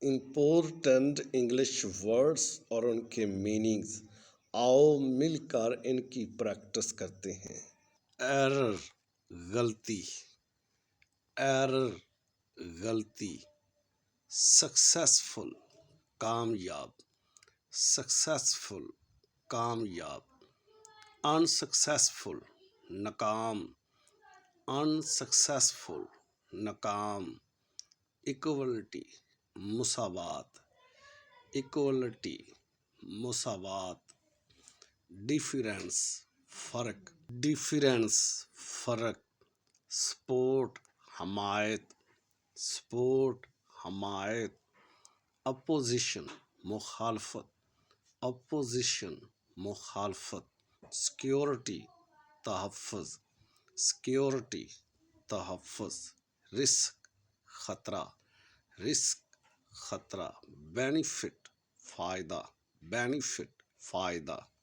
Important English words और उनके meanings, आओ मिलकर इनकी प्रैक्टिस करते हैं। एरर, गलती। एरर, गलती। सक्सेसफुल, कामयाब। सक्सेसफुल, कामयाब। अनसक्सेसफुल, नाकाम। अनसक्सेसफुल, नाकाम। इक्वलिटी, मुसावात। इक्वलिटी, मुसावात। डिफरेंस, फर्क। डिफरेंस, फर्क। सपोर्ट, हमायत। सपोर्ट, हमायत। अपोजिशन, मुखालफत। अपोजिशन, मुखालफत। सिक्योरिटी, तहफ़्फ़ुज़। सिक्योरिटी, तहफ़्फ़ुज़। रिस्क, खतरा। रिस्क, खतरा। बेनिफिट, फ़ायदा। बेनिफिट, फ़ायदा।